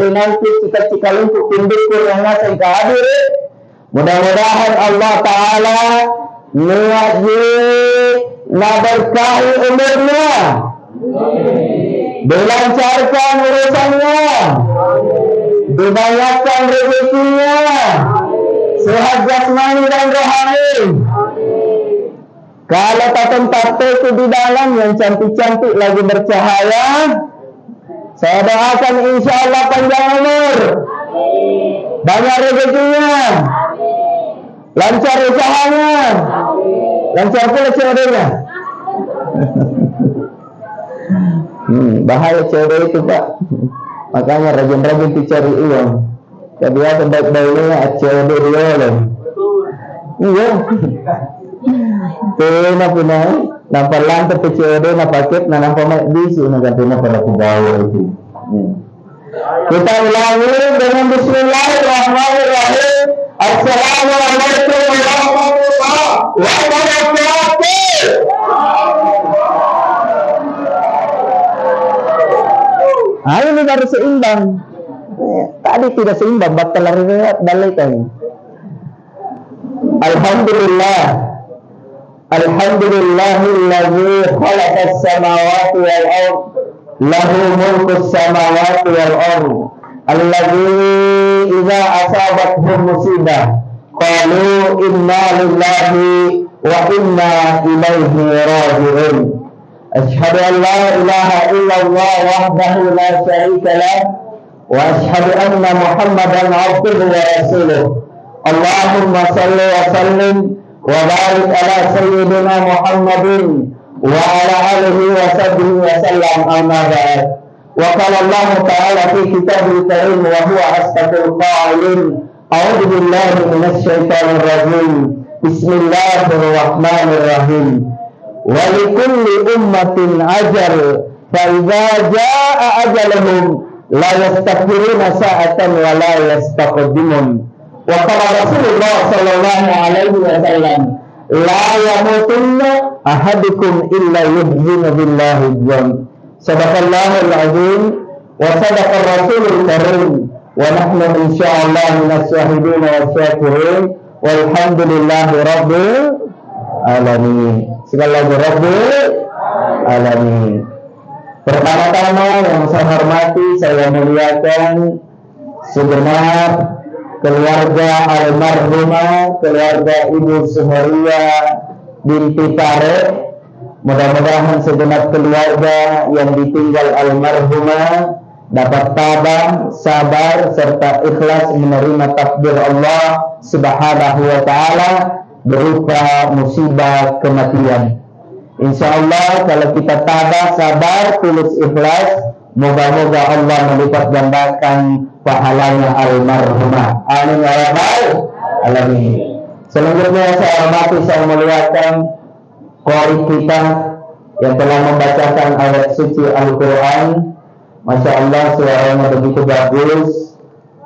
nanti cika-cika untuk pindukur yang ngasih hadir. Mudah-mudahan Allah Ta'ala niatnya berkahi umurnya, dilancarkan urusannya, dibayarkan rezekinya, sehat jasmani dan rohani. Kalau tato-tato itu di dalam yang cantik-cantik lagi bercahaya, saya doakan insya Allah panjang umur, banyak rezekinya, lancar usahanya, lancar pula ceweknya. Bahaya cewek itu Pak, makanya rajin-rajin dicari uang. Kebiasaan baik-baiknya cewek dia loh. Iya. Tena punya nampak lantai cewek dia paket nampak mak bisu nanti pada pegawai itu. Kita ulangi dengan Bismillahirrahmanirrahim. Assalamualaikum warahmatullahi wabarakatuh. Ini baru seimbang. Tadi tidak seimbang, batal riwayat balikan. Alhamdulillah. Alhamdulillahilladzi khalaqas samawati wal ardh. Lahu mulkus samawati wal ardh. Alladzi idza asabathum musibah qalu inna lillahi wa inna ilaihi raji'un. Asyhadu an la ilaha illallah wahdahu la syarika lah wa asyhadu anna Muhammadan abduhu wa rasuluh. Allahumma salli wa sallim wa barik ala sayyidina Muhammadin wa ala alihi wa sahbihi wa sallam amma ba'd. Wa qala Allah ta'ala fi kitabil karim wa huwa asdaqul qa'ilin. A'udzu billahi minasy syaithanir rajim. Bismillahirrahmanirrahim. Wa likulli ummatin ajal fa idza jaa ajaluhum la yastakhiruna sa'atan wa la yastaqdimun. Wa qala Rasulullah sallallahu alaihi wasallam la yamutunna ahadukum illa yu'minu billahi dzan. Sadaqallahul azim wa sadaqar rasulul karim wa nahnu insyaallah minas syahidin wa syakirin walhamdulillahi rabbil alamin. Segala rabbil alamin. Pertama-tama yang saya hormati, saya muliakan segenap keluarga almarhumah, keluarga Ibu Sumaria binti Tareq. Mudah-mudahan segenap keluarga yang ditinggal almarhumah dapat tabah, sabar, serta ikhlas menerima takdir Allah Subhanahu wa Ta'ala berupa musibah kematian. Insya Allah kalau kita tabah, sabar, tulus ikhlas, moga-moga Allah melipat gandakan pahalanya almarhumah. Amin ya rabbal alamin. Selanjutnya saya hormati, saya muliakan qari kita yang telah membacakan ayat suci Al-Quran. Masya Allah, suaranya begitu bagus,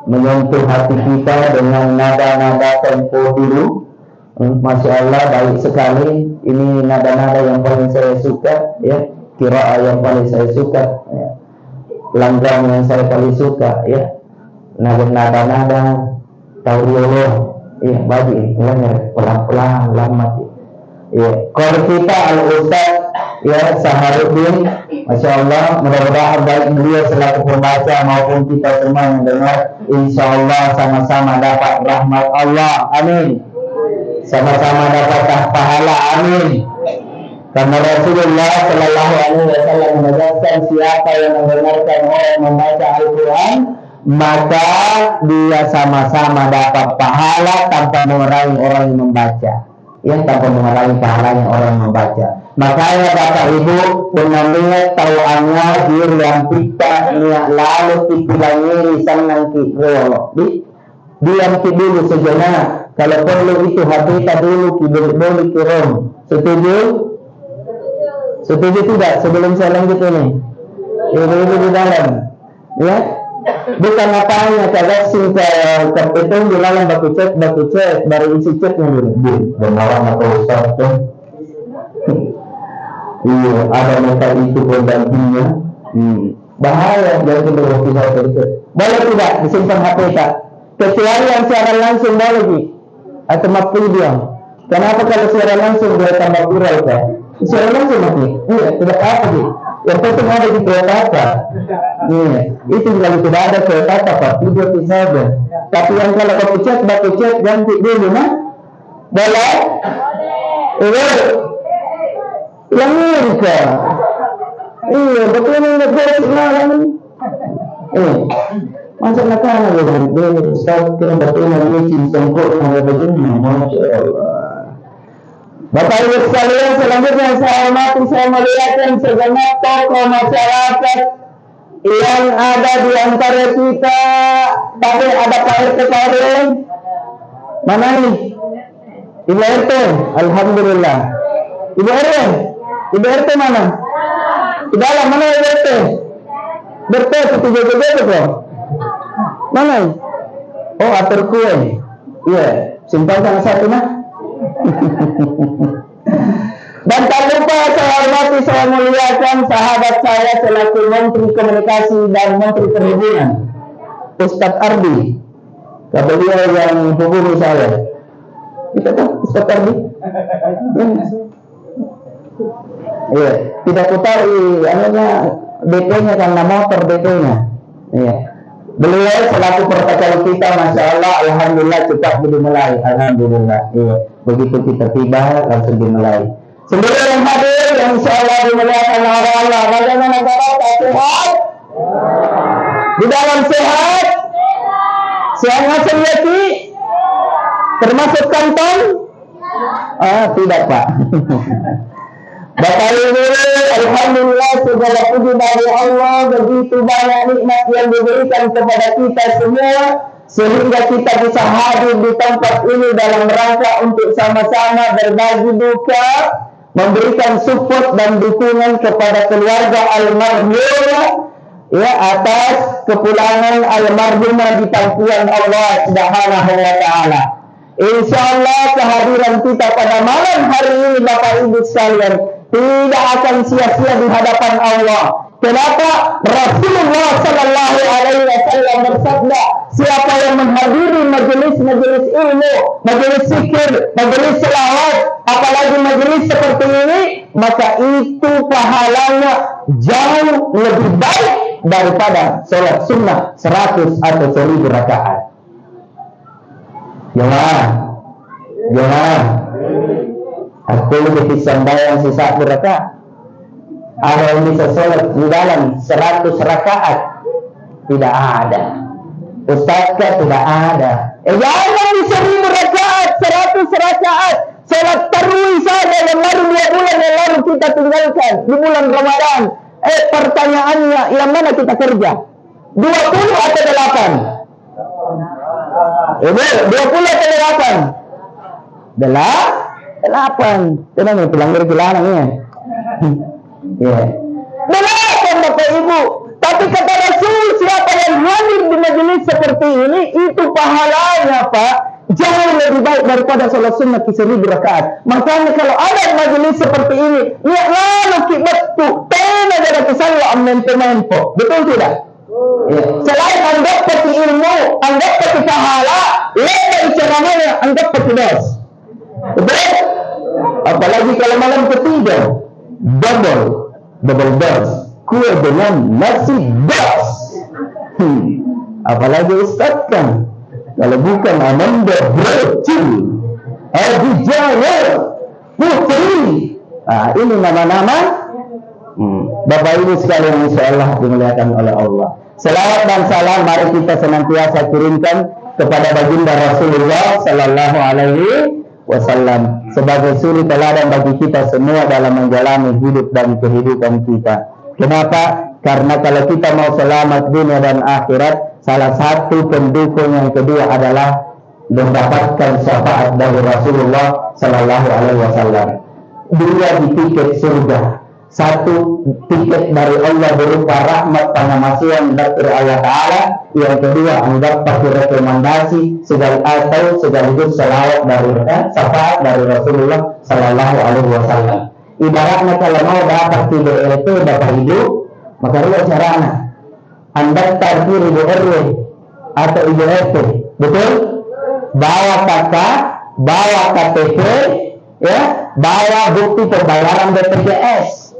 menyentuh hati kita dengan nada-nada tempo dulu. Masya Allah, baik sekali. Ini nada-nada yang paling saya suka, ya. Qiraah yang paling saya suka, ya. Langgam yang saya paling suka, ya. Nada-nada tauriolo, ya. Bagi, ya, pelan-pelan, lama, ya. Qari kita Al-Ustaz, ya, Saharuddin. Masya Allah, mudah-mudahan baik beliau selaku pembaca maupun kita semua yang dengar, insya Allah sama-sama dapat rahmat Allah. Amin. Sama-sama dapat pahala. Amin. Karena Rasulullah Shallallahu Alaihi Wasallam menegaskan siapa yang mendengarkan orang membaca Al-Quran, maka dia sama-sama dapat pahala tanpa mengurangi orang yang membaca. Ya, tanpa mengurangi pahalanya orang yang membaca. Makanya Bapak Ibu dengan niat tahuannya dir yang kita niat lalu dipilangiri senang kiro. Diam dulu sejenak. Kalau perlu itu hati dulu boleh kirim. Setuju? Setuju tidak? Sebelum saya lanjut ini, ini di dalam, ya. Bukan apanya kalau singkat itu di dalam baku cek baru isi ceknya dulu. Benaran atau ustaz tuh. Iya, ada mereka itu bergantinya. Bahaya jadi berarti saya terus. Boleh tidak disimpan HP tak? Kecuali yang siaran langsung boleh Ji. Atau video. Kenapa kalau siaran langsung dia tambah viral kan? Siaran langsung mati. Iya, tidak apa Ji. Yang penting ada di kereta apa? Iya, itu kalau tidak ada kereta apa? Video itu saja. Tapi yang kalau kau chat, baku chat ganti dulu nah. Boleh? Iya. Yang ini kan? Iya, betul ini betul lah. Masuk nakana dia Ustaz kira betul ini cincangkut sama begini, Masya Allah. Bapak Ibu sekalian, selanjutnya saya hormati, saya melihatkan segenap tokoh masyarakat yang ada di antara kita. Tapi ada Pak RT Karim. Mana nih? Ibu RT, Alhamdulillah. Ibu RT, Ibu RT mana? Di dalam mana Ibu RT? Bertes itu kok. Mana? Oh, atur kue. Iya, simpan sama satu nah. Dan tak lupa saya hormati, saya muliakan sahabat saya selaku Menteri Komunikasi dan Menteri Perhubungan, Ustadz Ardi. Kata dia yang hubungi saya. Kita tahu Ustadz Ardi? Iya, tidak kutahui anunya DP-nya karena motor DP-nya. Iya. Beliau selaku protokol kita, Masya Allah, Alhamdulillah cepat dimulai. Alhamdulillah. Iya. Begitu kita tiba langsung dimulai. Seluruh yang hadir yang Insya Allah dimuliakan oleh Allah. Bagaimana kabar? Sehat? Di dalam sehat? Sehat ngasih yaki? Termasuk kantong? Tidak Pak. Bapak Ibu, Alhamdulillah segala puji dari Allah, begitu banyak nikmat yang diberikan kepada kita semua sehingga kita bisa hadir di tempat ini dalam rangka untuk sama-sama berbagi duka, memberikan support dan dukungan kepada keluarga almarhumah ya atas kepulangan almarhumah di pangkuan Allah Subhanahu wa taala. Insyaallah kehadiran kita pada malam hari ini Bapak Ibu sekalian tidak akan sia-sia di hadapan Allah. Kenapa? Rasulullah Sallallahu Alaihi Wasallam bersabda, siapa yang menghadiri majelis-majelis ilmu, majelis zikir, majelis selawat, apalagi majelis seperti ini, maka itu pahalanya jauh lebih baik daripada sholat sunnah 100 atau 1000 rakaat. Jangan. Aku lebih sembahyang sisa rakaat. Ada yang bisa sholat di dalam 100 rakaat? Tidak ada. Ustazkah? Tidak ada. Jangan di 1000 rakaat, 100 rakaat. Sholat tarawih saja yang baru 2 bulan yang lalu kita tinggalkan di bulan Ramadan. Pertanyaannya, yang mana kita kerja? 20 atau 8? 20 atau 8? 8. Tenang ya, pelanggar celananya. Ya. 8 Bapak Ibu. Tapi kata Rasul, siapa yang hadir di majelis seperti ini, itu pahalanya Pak jauh lebih baik daripada sholat sunnah 1000 rakaat. Makanya kalau ada majelis seperti ini, ya lalu kibatu, tena dari kesalwa amento. Betul tidak? Ya. Selain anggap peti ilmu, anggap peti pahala, lepas ceramahnya anggap peti dos. Betul? Apalagi kalau malam ketiga, double dose, kue dengan nasi dos. Apalagi Ustaz kan, kalau bukan Ananda Brocil, Adijaya Putri. Ini nama-nama Bapak Ibu sekalian insyaallah dimuliakan oleh Allah. Selawat dan salam mari kita senantiasa kirimkan kepada baginda Rasulullah Sallallahu Alaihi Wasallam sebagai suri teladan bagi kita semua dalam menjalani hidup dan kehidupan kita. Kenapa? Karena kalau kita mau selamat dunia dan akhirat, salah satu pendukung yang kedua adalah mendapatkan syafaat dari Rasulullah Sallallahu Alaihi Wasallam. Dua di tiket surga, satu tiket dari Allah berupa rahmat pengamasian dari Allah Taala, yang kedua anggap pakai rekomendasi sekaligus selawat dari syafaat dari Rasulullah Sallallahu Alaihi Wasallam. Ibaratnya kalau mau dapat TBLT Bapak Ibu, maka dua caranya. Mendaftar di ibu RW atau ibu RT, betul? Bawa kakak, bawa KTP, ya, bawa bukti pembayaran BPJS.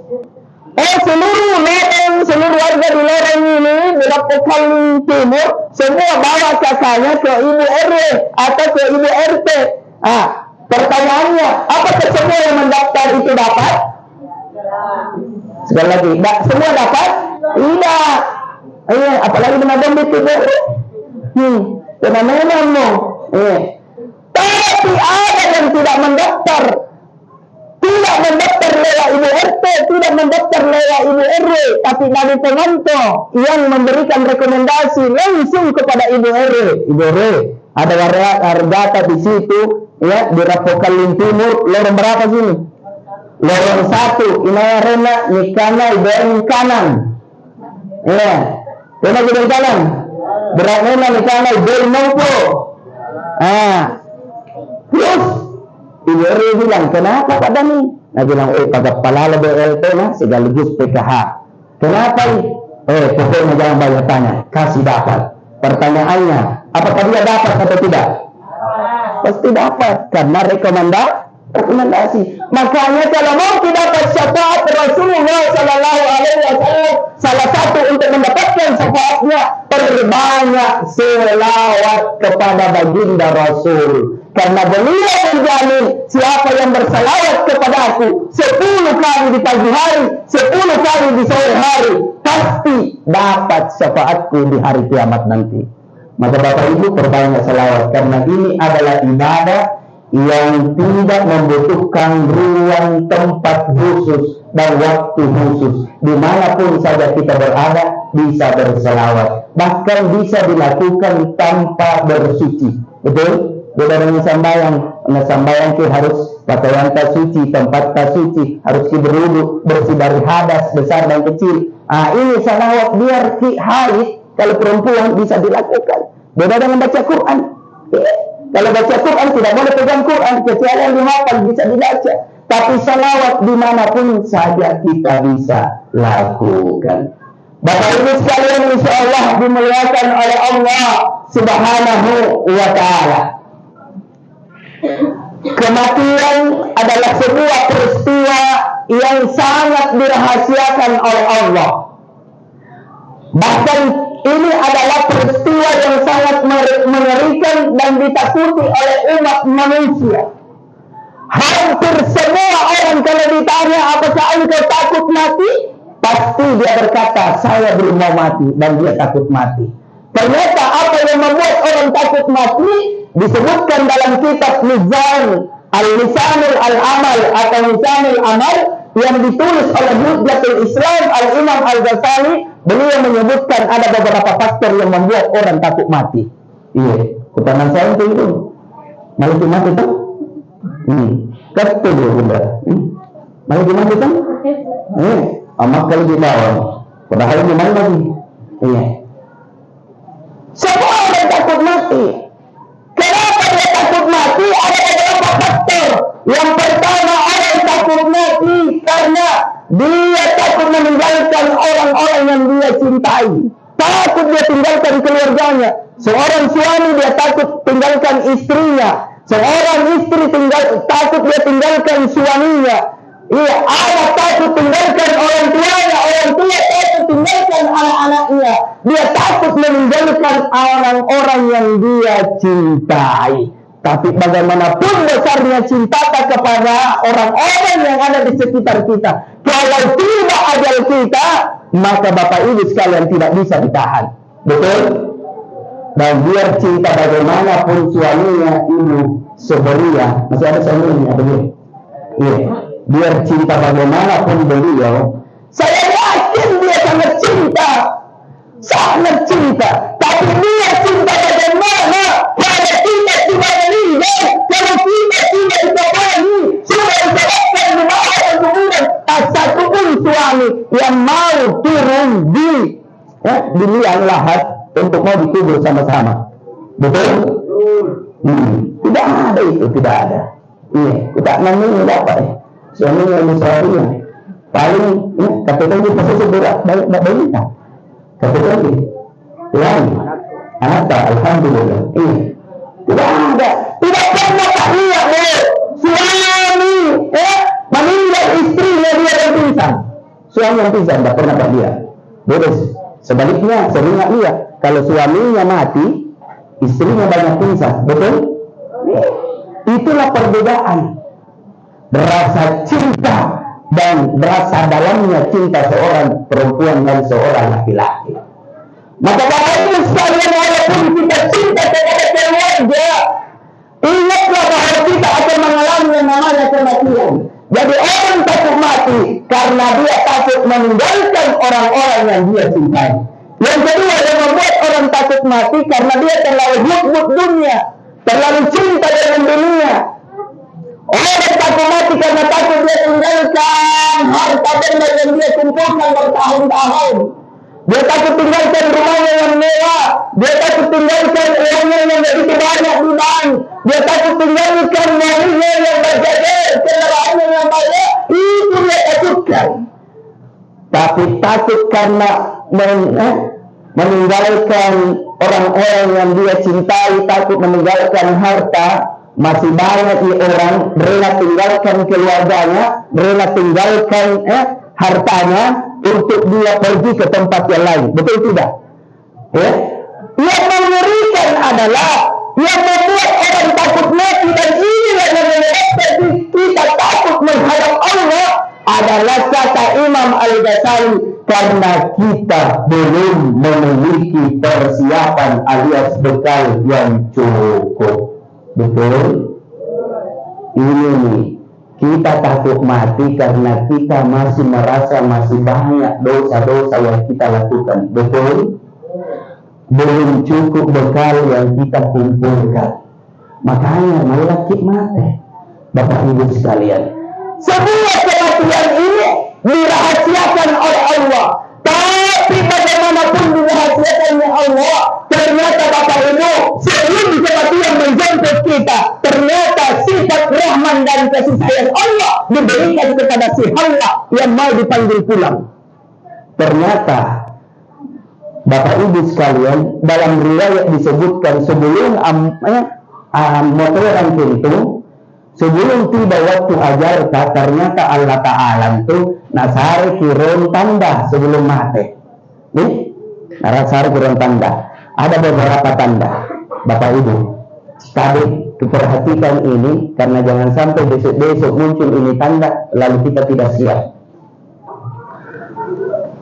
Seluruh warga di lereng ini di Kalimantan Timur semua bawa kakaknya ke ibu RW atau ke ibu RT. Pertanyaannya, apakah semua yang mendaftar itu dapat? Sekali lagi, semua dapat? Tidak. Apalagi menabung itu fenomena. Tapi ada yang tidak mendaftar lewat ibu RT, tidak mendaftar lewat ibu RW, tapi dari pemantau yang memberikan rekomendasi langsung kepada ibu RW. Ibu RW, ada data di situ, ya, di Kalimantan Timur, lorong berapa sini? Lorong 1, Inaya Rena, Nikana, IBM kanan. Ya, Rena IBM kanan. Berat Rena, Nikana, IBM Nompo. Terus ibu RW bilang, kenapa Pak Dani? Nah bilang, pada palala BLT sekaligus PKH. Kenapa? Pokoknya jangan banyak tanya, kasih dapat. Pertanyaannya, apakah dia dapat atau tidak? Pasti dapat, karena rekomendasi. Makanya kalau mau dapat syafaat Rasulullah Sallallahu Alaihi Wasallam, salah satu untuk mendapatkan syafaatnya, perbanyak selawat kepada baginda Rasul. Karena beliau menjamin siapa yang bersalawat kepada aku 10 kali di pagi hari, 10 kali di sore hari, pasti dapat syafaatku di hari kiamat nanti. Maka Bapak Ibu perbanyak salawat, karena ini adalah ibadah yang tidak membutuhkan ruang tempat khusus dan waktu khusus. Dimanapun saja kita berada bisa bersalawat, bahkan bisa dilakukan tanpa bersuci. Betul? Beda dengan sambayang kita harus pakaian suci, tempat suci, harus berwudu, bersih dari hadas besar dan kecil. Ini salawat biar haid kalau perempuan bisa dilakukan. Beda dengan baca Quran. Kalau baca Quran tidak boleh pegang Quran, kecuali yang dihafal bisa dibaca. Tapi salawat dimanapun saja kita bisa lakukan. Bapak Ibu sekalian, insya Allah dimuliakan oleh Allah Subhanahu wa Ta'ala. Kematian adalah sebuah peristiwa yang sangat dirahasiakan oleh Allah. Bahkan ini adalah peristiwa yang sangat mengerikan dan ditakuti oleh umat manusia. Hampir semua orang kalau ditanya apakah engkau takut mati, pasti dia berkata saya belum mau mati, dan dia takut mati. Ternyata apa yang membuat orang takut mati disebutkan dalam kitab Mizan Al-Lisanul Al-Amal atau Lisanul Amal yang ditulis oleh Hujjatul Islam Al-Imam Al-Ghazali. Beliau menyebutkan ada beberapa faktor yang membuat orang takut mati. Iya, ketangan saya itu malu mati tuh. Kata dia bunda. Malu mati tuh. Amat kalau di bawah. Padahal di mana lagi? Iya. Semua orang takut mati. Kenapa dia takut mati? Ada beberapa faktor. Yang pertama, orang takut mati karena dia takut meninggalkan orang-orang yang dia cintai. Takut dia tinggalkan keluarganya. Seorang suami dia takut tinggalkan istrinya. Seorang istri takut dia tinggalkan suaminya. Iya, anak takut tinggalkan orang tuanya. Orang tua takut tinggalkan anak-anaknya. Dia takut meninggalkan orang-orang yang dia cintai. Tapi bagaimanapun besarnya cinta kepada orang-orang yang ada di sekitar kita, kalau tiba ajal kita, maka Bapak Ibu sekalian tidak bisa ditahan. Betul? Dan biar cinta bagaimanapun suaminya ibu sebelia, masih ada suaminya atau belum? Iya. Biar cinta bagaimanapun beliau, saya yakin dia sangat cinta. Tapi dia cinta bagaimana? Pada kita sudah meninggal, kalau kita sudah dikabari, sudah disebabkan di bawah kuburan, satupun suami yang mau turun di liang lahat untuk mau dikubur sama-sama. Betul? Tidak ada itu, tidak ada. Iya, tidak namanya dapat. Suaminya yang suaminya paling katanya itu pasti seberat banyak. Satu lagi. Tuhan. Anatta, alhamdulillah. Iya. Tidak ada. Tidak pernah tak lihat suami meninggal istrinya dia yang pingsan. Suami yang pingsan tidak pernah tak lihat. Terus sebaliknya sering tak lihat. Kalau suaminya mati, istrinya banyak pingsan. Betul? Itulah perbedaan. Berasa cinta dan berasa dalamnya cinta seorang perempuan dan seorang laki-laki. Maka Bapak Ibu sekalian, walaupun kita cinta kepada keluarga, ingatlah bahwa kita akan mengalami yang namanya kematian. Jadi orang takut mati karena dia takut meninggalkan orang-orang yang dia cintai. Yang kedua, yang membuat orang takut mati karena dia terlalu hubut dunia, terlalu cinta dengan dunia. Orang takut mati karena takut dia tinggalkan harta benda yang dia kumpulkan bertahun-tahun. Dia takut tinggalkan rumahnya yang mewah. Dia takut tinggalkan uangnya yang begitu banyak di bank. Dia takut tinggalkan mobilnya yang berjajar, kendaraannya yang banyak. Itu dia takutkan. Tapi takut karena meninggalkan orang-orang yang dia cintai, takut meninggalkan harta. Masih banyak orang rela tinggalkan keluarganya, rela tinggalkan hartanya untuk dia pergi ke tempat yang lain. Betul tidak? Yang mengerikan adalah yang membuat orang takut mati, dan inilah yang menyebabkan kita takut menghadap Allah, adalah kata Imam Al-Ghazali, karena kita belum memiliki persiapan alias bekal yang cukup. Betul? Ini kita takut mati karena kita masih merasa masih banyak dosa-dosa yang kita lakukan. Betul? Belum cukup bekal yang kita kumpulkan. Makanya marilah kita mati. Bapak Ibu sekalian, semua kematian ini dirahasiakan oleh Allah. Tapi bagaimanapun dirahasiakannya Allah, ternyata Bapak Ibu, sebelum kematian menjemput kita, ternyata sifat Rahman dan kasih sayang Allah diberikan kepada si hamba yang mau dipanggil pulang. Ternyata Bapak Ibu sekalian, dalam riwayat disebutkan sebelum motoran pintu, sebelum tiba waktu ajar, ternyata Allah Ta'ala itu nasari kirim tanda sebelum mati. Nasari kirim tanda. Ada beberapa tanda. Bapak Ibu, tadi diperhatikan ini, karena jangan sampai besok-besok muncul ini tanda lalu kita tidak siap.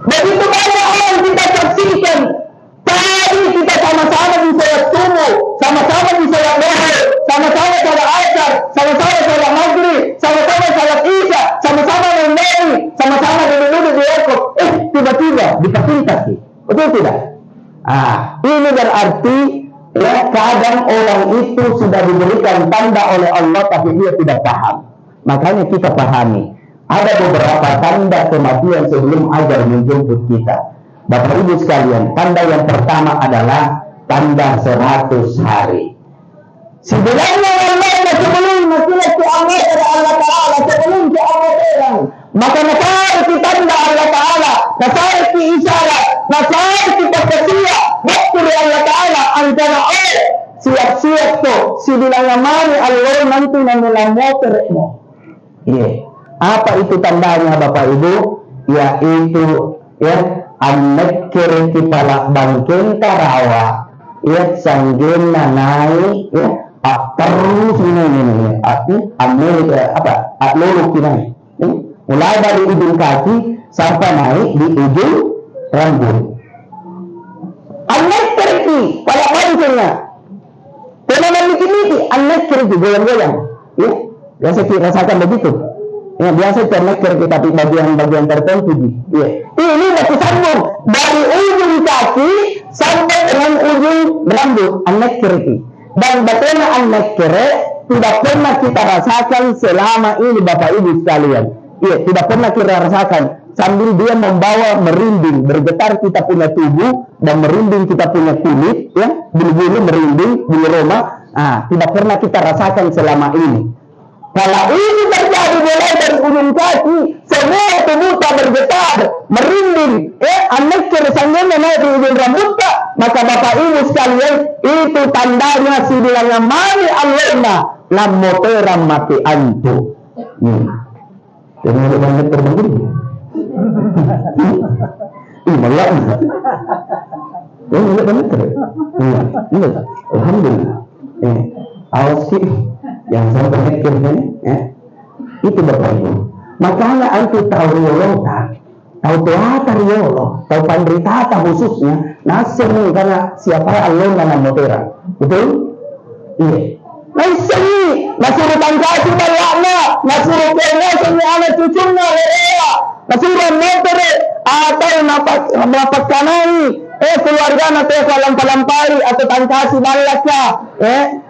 Begitu banyak orang kita saksikan. Tadi kita sama-sama di sholat subuh, sama-sama di sholat duha, sama-sama sholat asar, sama-sama sholat maghrib, sama-sama sholat isya, sama-sama memberi, sama-sama duduk di wakaf. Tiba-tiba dipintas. Betul tidak? Ini berarti kadang orang itu sudah diberikan tanda oleh Allah tapi dia tidak paham. Makanya kita pahami, ada beberapa tanda kematian sebelum ajal menjemput kita. Bapak Ibu sekalian, tanda yang pertama adalah tanda 100 hari. Sebenarnya Allah sebelum laki-laki Allah dari Allah Ta'ala, sebelum ke Allah Ta'ala, maka nasarki tanda Allah Ta'ala, nasarki isyarat, nasarki perkesiya, waktu Allah Ta'ala, antara Allah, siap-siap tu, si bilang mari Allah nanti namilang motormu. Apa itu tandanya Bapak Ibu? Yaitu anak-anak kepala bangkeng tarawa, sanggin nanai, terus ini lurus ini, mulai dari ujung kaki sampai naik di ujung rambut. Anak terki pada bangkengnya, teman-teman miki anak terki goyang-goyang, biasa kita rasakan begitu. Biasa ternek tapi bagian-bagian tertentu. Ini batu sambung dari ujung kaki sampai dengan ujung rambut anak kiri. Dan bagaimana anak kiri tidak pernah kita rasakan selama ini Bapak Ibu sekalian. Tidak pernah kita rasakan sambil dia membawa merinding, bergetar kita punya tubuh dan merinding kita punya kulit, bulu-bulu merinding, bulu roma. Tidak pernah kita rasakan selama ini. Kalau ini terjadi mulai dari ujung kaki semua tubuhnya bergetar, merinding, anekir sanggenya naik di ujung rambutnya, maka Bapak Ibu sekalian, itu tandanya sidilanya mani alena lamoteram mati antu. Jadi ada banyak terbegini. Malah ini banyak ter. Alhamdulillah. Awas sih yang saya pikirkan, itu Bapak Ibu. Makanya antu tahu riolota, tahu teater riolo, tahu pandritata khususnya, nasib karena siapa Allah dan motera, betul? Iya. Nasib, nasuruh tangkasi balakna, nasuruh kena semua anak cucunya, nasuruh motor atau melapat kanai. Keluarga nanti lampari atau tangkasi balaknya,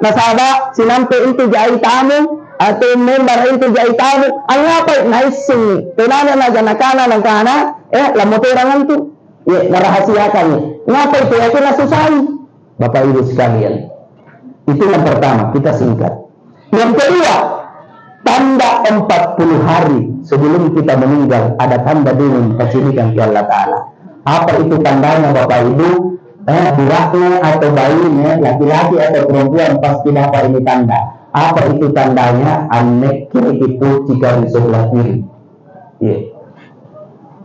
nasabah sinampe itu jahit tamu atau member itu jahit tamu, ang apa naising, tenana na janakana ng kana, lamoterangan tu, narahasiakan, ngapa itu ya kena susah, Bapak Ibu sekalian. Itu yang pertama, kita singkat. Yang kedua, tanda 40 hari sebelum kita meninggal ada tanda dengan kesyirikan ke Allah Ta'ala. Apa itu tandanya Bapak Ibu? Buraknya atau bayinya, laki-laki atau perempuan pasti dapat ini tanda. Apa itu tandanya? Anekir itu jika di sebelah kiri.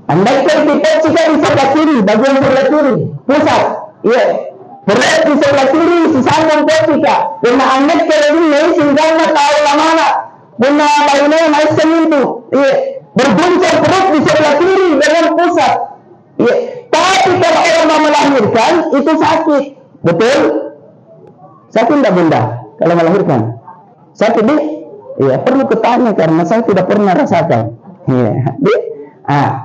Anekir itu jika di sebelah kiri, bagian sebelah kiri, pusat. Berat di sebelah kiri, si sambung ketika. Karena anekir ini singgahnya tahu mana. Bunda bayinya naik itu. Berguncang perut di sebelah kiri dengan pusat. Tapi kalau orang mau melahirkan itu sakit, betul? Sakit tidak Bunda kalau melahirkan? Sakit deh? Perlu ketanya karena saya tidak pernah rasakan.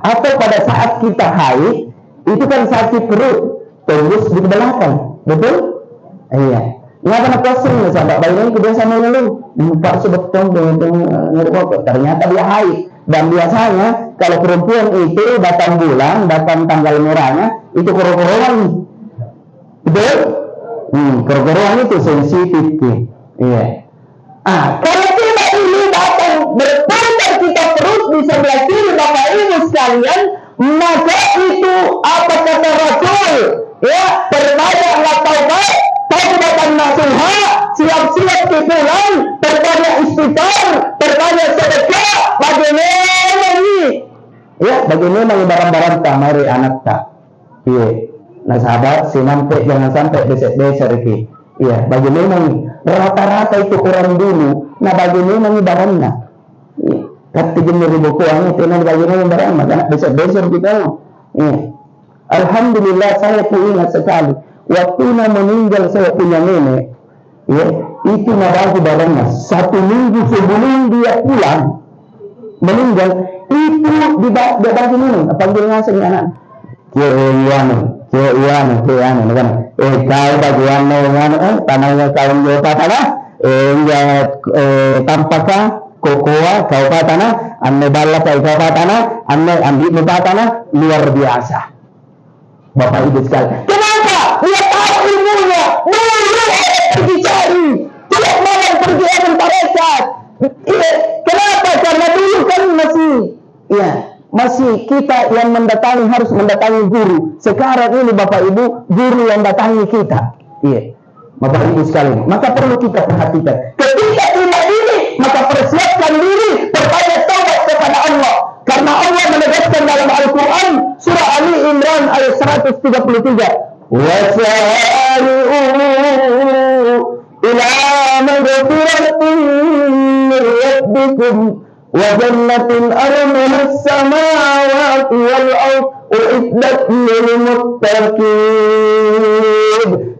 Atau pada saat kita haid itu kan sakit perut, terus di belakang, betul? Nggak pernah kosong ya sahabat bayinya kebiasaan mengeluh, Pak sebetulnya ternyata dia haid. Dan biasanya kalau perempuan itu datang bulan, datang tanggal merahnya itu koro-koroan, betul? Koro-koroan itu sensitif, kalau tidak ini datang berputar kita terus di sebelah kiri Bapak Ibu sekalian, maka itu apa kata Rasul? Perbanyaklah taubat, taubatan nasuha, siap-siap ke bulan, perbanyak istighfar, perbanyak sedekah. Bagaimana ini? Bagaimana barang-barang tak mari anak tak? Nah sahabat, sinampe jangan sampai besar-besar ini. Bagaimana ini? Rata-rata itu orang dulu. Nah bagaimana ini barangnya? Kata jenis buku ini, tenang bagaimana barangnya? Karena besar-besar kita. Alhamdulillah saya pun ingat sekali. Waktu meninggal saya punya nenek. Itu nabagi barangnya. 1 minggu sebelum dia pulang meninggal itu dia bagi minum panggil ngasih anak kau bagian tanahnya kaum jota tanah tampaknya kokoa kau tanah ane bala kau tanah ane ambil muka tanah luar biasa. Bapak Ibu sekalian, kenapa dia tahu ilmunya? Pergi cari tidak malam pergi ambil tarekat. Kenapa? Karena dulu kan masih kita yang mendatangi harus mendatangi guru. Sekarang ini Bapak Ibu guru yang datangi kita. Bapak Ibu sekalian, maka perlu kita perhatikan. Ketika tidak ini, maka persiapkan diri berbanyak taubat kepada Allah. Karena Allah menegaskan dalam Al-Quran surah Ali Imran ayat 133. Wasari'u ila maghfiratin min rabbikum wa jannatin arduha as-samawati wal ardh uiddat lil muttaqin.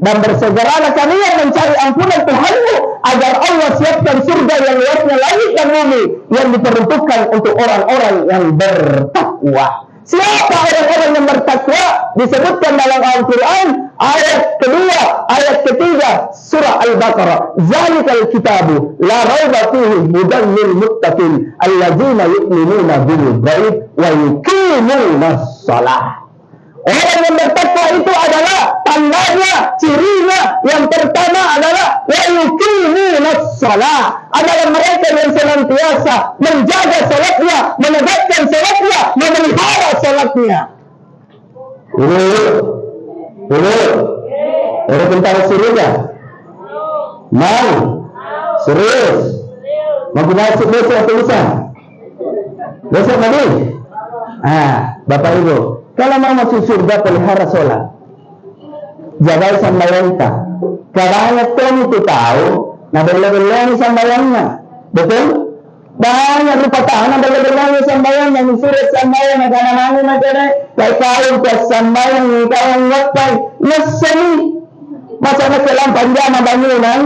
Dan bersegeralah kalian mencari ampunan Tuhanmu agar Allah siapkan surga yang luasnya langit dan bumi yang diperuntukkan untuk orang-orang yang bertakwa. Siapa orang-orang yang bertakwa? Disebutkan dalam Al-Quran ayat kedua, ayat ketiga surah Al-Baqarah. Zalikal kitabu la raiba fihi hudan lil muttaqin alladzina yu'minuna bil ghaib wa yuqimunas shalah. Orang yang bertakwa itu adalah tandanya, cirinya yang pertama adalah wa yuqimunas salat adalah mereka yang senantiasa menjaga salatnya, menegakkan salatnya, memelihara salatnya. Ini tentang surga. Mau? Serius? Mau masuk besok atau lusa? Besok tadi? Bapak Ibu, kalau mau masuk surga pelihara sholat, jaga sembahyang kita. Karena kamu itu tahu, nah berlebihan sembahyangnya, betul? Banyak rupa tanah berlebihan sembahyangnya, surat sembahyang, makanan macam kayak kau pas sembahyang, kau ngapain? Nasani, masa kelam panjang bangunan.